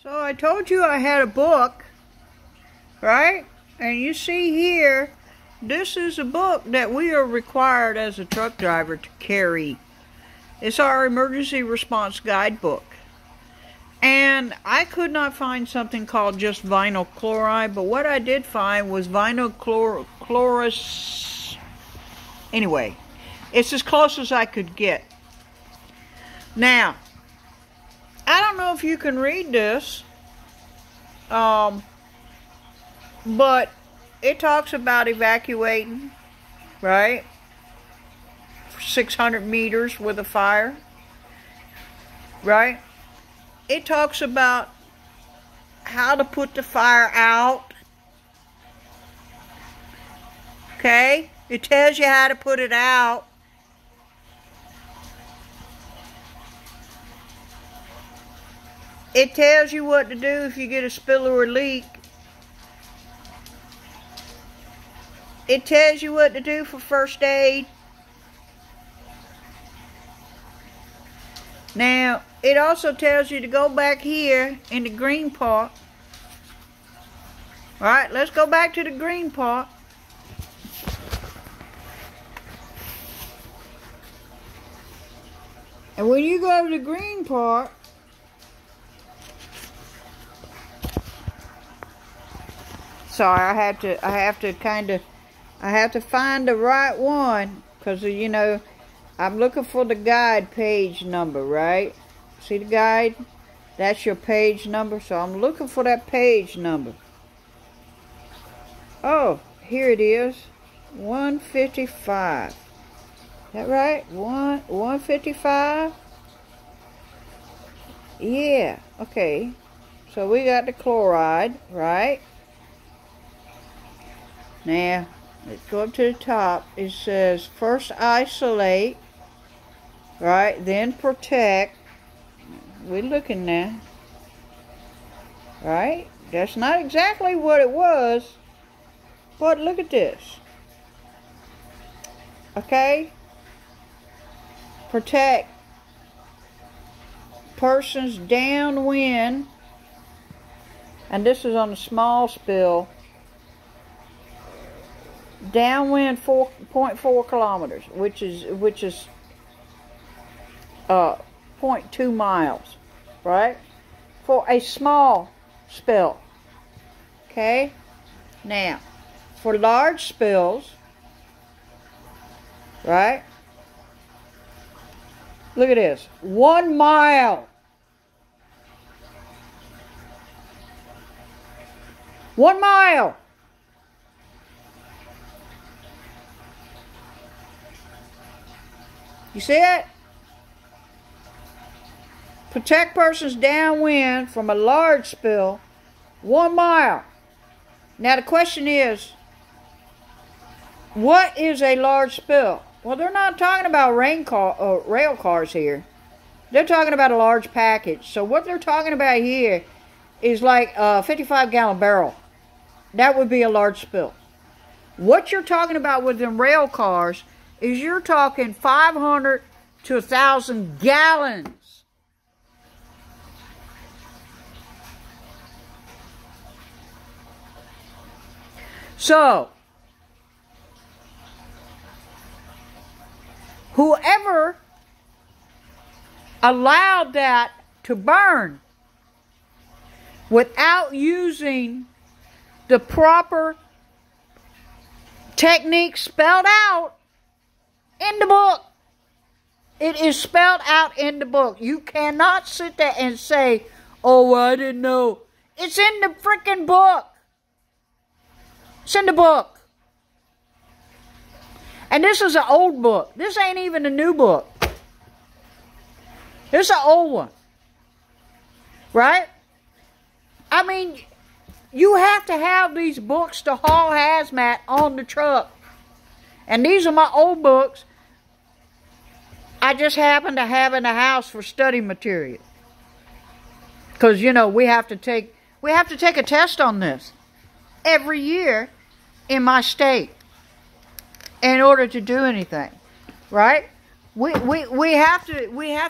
So I told you I had a book, right? And you see here, this is a book that we are required as a truck driver to carry. It's our emergency response guidebook. And I could not find something called just vinyl chloride, but what I did find was vinyl chlorus. Anyway, it's as close as I could get. Now, I don't know if you can read this, but it talks about evacuating, right? 600 meters with a fire, right? It talks about how to put the fire out, okay? It tells you how to put it out. It tells you what to do if you get a spill or a leak. It tells you what to do for first aid. Now, it also tells you to go back here in the green part. Alright, let's go back to the green part. And when you go to the green part, sorry, I have to find the right one, because you know, I'm looking for the guide page number, right? See the guide? That's your page number, so I'm looking for that page number. Oh, here it is. 155. Is that right? 155? Yeah, okay. So we got the chloride, right? Now, let's go up to the top. It says first isolate, right? Then protect. We're looking now. Right? That's not exactly what it was, but look at this. Okay? Protect persons downwind, and this is on a small spill. Downwind 4.4 kilometers, which is 0.2 miles, right? For a small spill. Okay? Now, for large spills, right? Look at this. 1 mile. 1 mile. You see it? Protect persons downwind from a large spill, 1 mile. Now the question is, what is a large spill? Well, they're not talking about rail cars here. They're talking about a large package. So what they're talking about here is like a 55-gallon barrel. That would be a large spill. What you're talking about with them rail cars is you're talking 500 to 1,000 gallons. So, whoever allowed that to burn without using the proper technique spelled out in the book. It is spelled out in the book. You cannot sit there and say, oh, well, I didn't know. It's in the freaking book. It's in the book. And this is an old book. This ain't even a new book. This is an old one. Right? I mean, you have to have these books to haul hazmat on the truck. And these are my old books. I just happen to have in the house for study material. Because, you know, we have to take a test on this every year in my state in order to do anything. Right? We have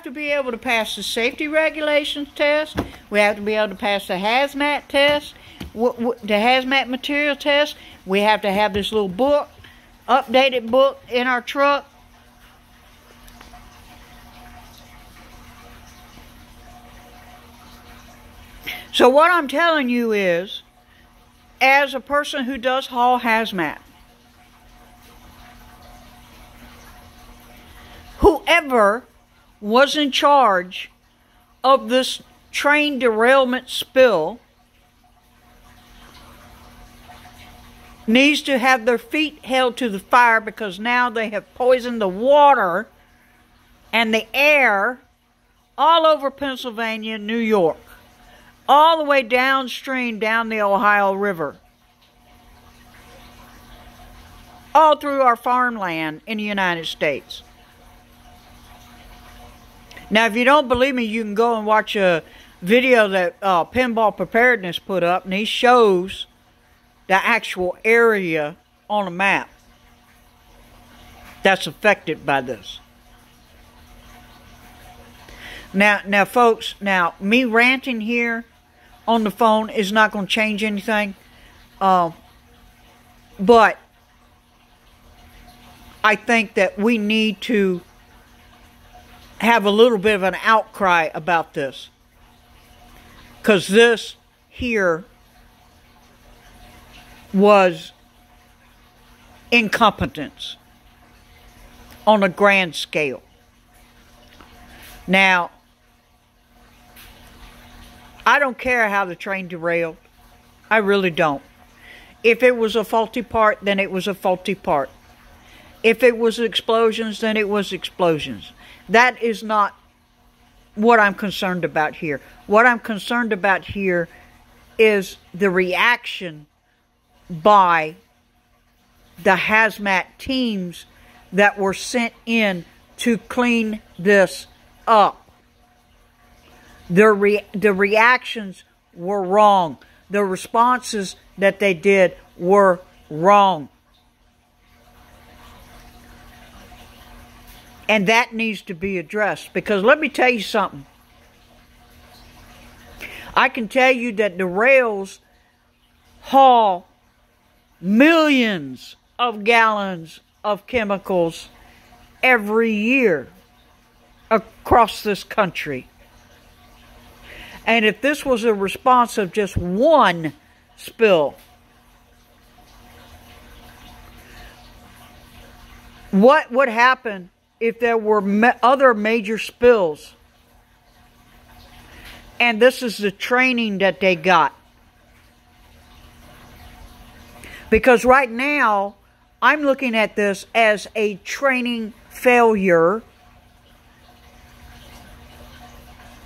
to be able to pass the safety regulations test. We have to be able to pass the hazmat test, the hazmat material test. We have to have this little book, updated book in our truck. So what I'm telling you is, as a person who does haul hazmat, whoever was in charge of this train derailment spill needs to have their feet held to the fire, because now they have poisoned the water and the air all over Pennsylvania and New York, all the way downstream down the Ohio River, all through our farmland in the United States. Now, if you don't believe me, you can go and watch a video that Pinball Preparedness put up, and he shows the actual area on a map that's affected by this. Now, folks, me ranting here on the phone is not going to change anything, but I think that we need to have a little bit of an outcry about this, because this here was incompetence on a grand scale. Now, I don't care how the train derailed. I really don't. If it was a faulty part, then it was a faulty part. If it was explosions, then it was explosions. That is not what I'm concerned about here. What I'm concerned about here is the reaction by the hazmat teams that were sent in to clean this up. The reactions were wrong. The responses that they did were wrong. And that needs to be addressed, because let me tell you something. I can tell you that the rails haul millions of gallons of chemicals every year across this country. And if this was a response of just one spill, what would happen if there were other major spills? And this is the training that they got. Because right now, I'm looking at this as a training failure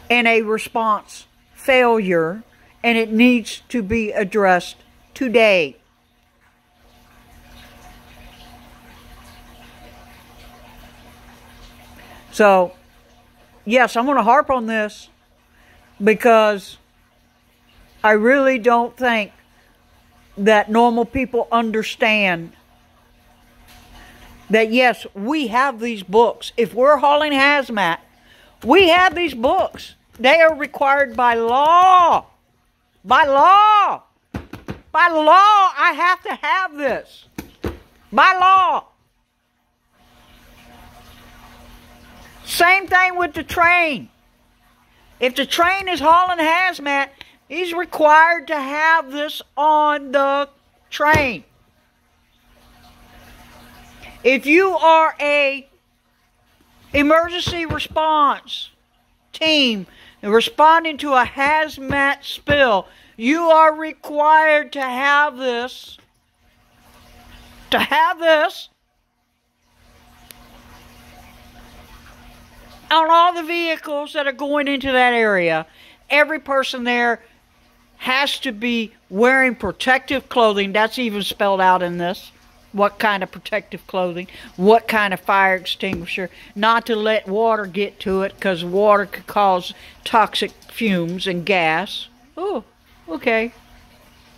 and a response failure, and it needs to be addressed today. So, yes, I'm going to harp on this, because I really don't think that normal people understand that, yes, we have these books. If we're hauling hazmat, we have these books. They are required by law. By law. By law, I have to have this. By law. Same thing with the train. If the train is hauling hazmat, he's required to have this on the train. If you are a emergency response team responding to a hazmat spill, you are required to have this. On all the vehicles that are going into that area. Every person there has to be wearing protective clothing. That's even spelled out in this. What kind of protective clothing, what kind of fire extinguisher, not to let water get to it, because water could cause toxic fumes and gas. Oh, okay.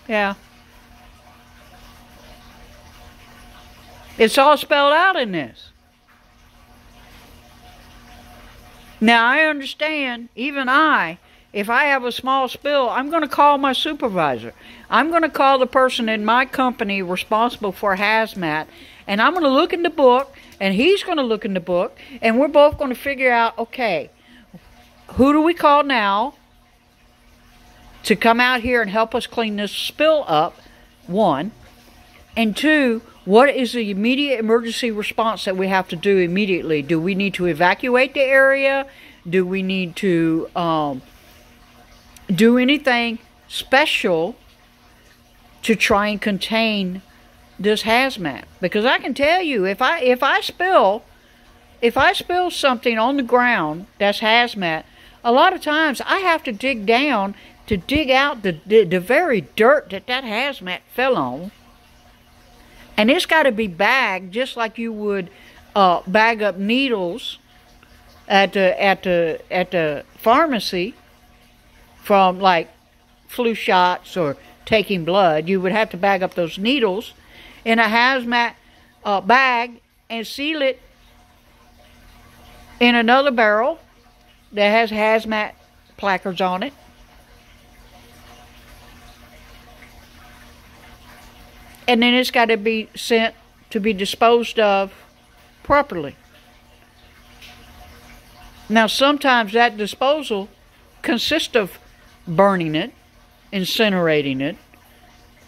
Yeah. It's all spelled out in this. Now, I understand, even if I have a small spill, I'm going to call my supervisor. I'm going to call the person in my company responsible for hazmat, and I'm going to look in the book, and he's going to look in the book, and we're both going to figure out, okay, who do we call now to come out here and help us clean this spill up, one, and two, what is the immediate emergency response that we have to do immediately? Do we need to evacuate the area? Do we need to do anything special to try and contain this hazmat? Because I can tell you, if I spill something on the ground that's hazmat, a lot of times I have to dig down to dig out the very dirt that hazmat fell on. And it's got to be bagged just like you would bag up needles at the pharmacy from like flu shots or taking blood. You would have to bag up those needles in a hazmat bag and seal it in another barrel that has hazmat placards on it. And then it's got to be sent to be disposed of properly. Now, sometimes that disposal consists of burning it, incinerating it.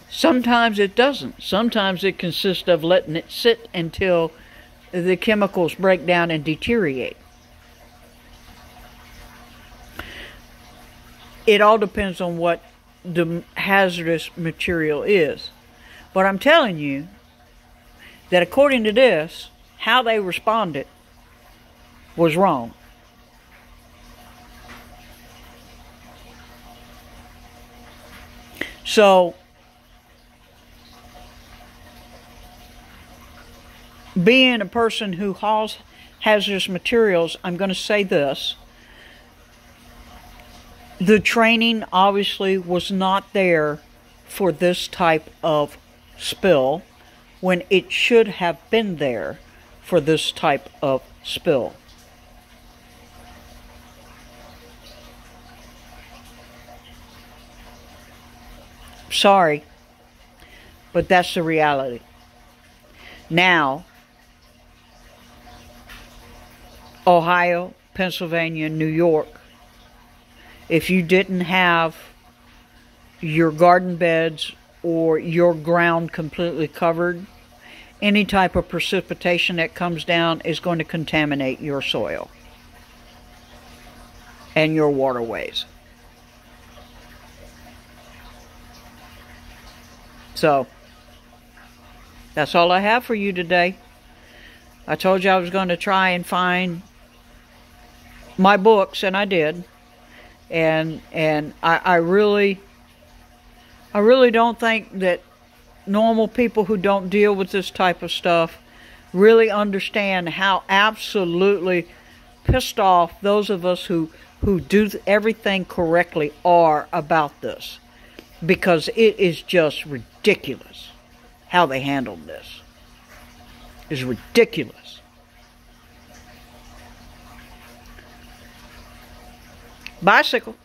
Sometimes it doesn't. Sometimes it consists of letting it sit until the chemicals break down and deteriorate. It all depends on what the hazardous material is. But I'm telling you that according to this, how they responded was wrong. So, being a person who hauls hazardous materials, I'm going to say this. The training obviously was not there for this type of spill when it should have been there for this type of spill. Sorry, but that's the reality. Now, Ohio, Pennsylvania, New York, if you didn't have your garden beds or your ground completely covered, any type of precipitation that comes down is going to contaminate your soil and your waterways. So, that's all I have for you today. I told you I was going to try and find my books, and I did. And I really don't think that normal people who don't deal with this type of stuff really understand how absolutely pissed off those of us who do everything correctly are about this. Because it is just ridiculous how they handled this. It's ridiculous. Bicycle.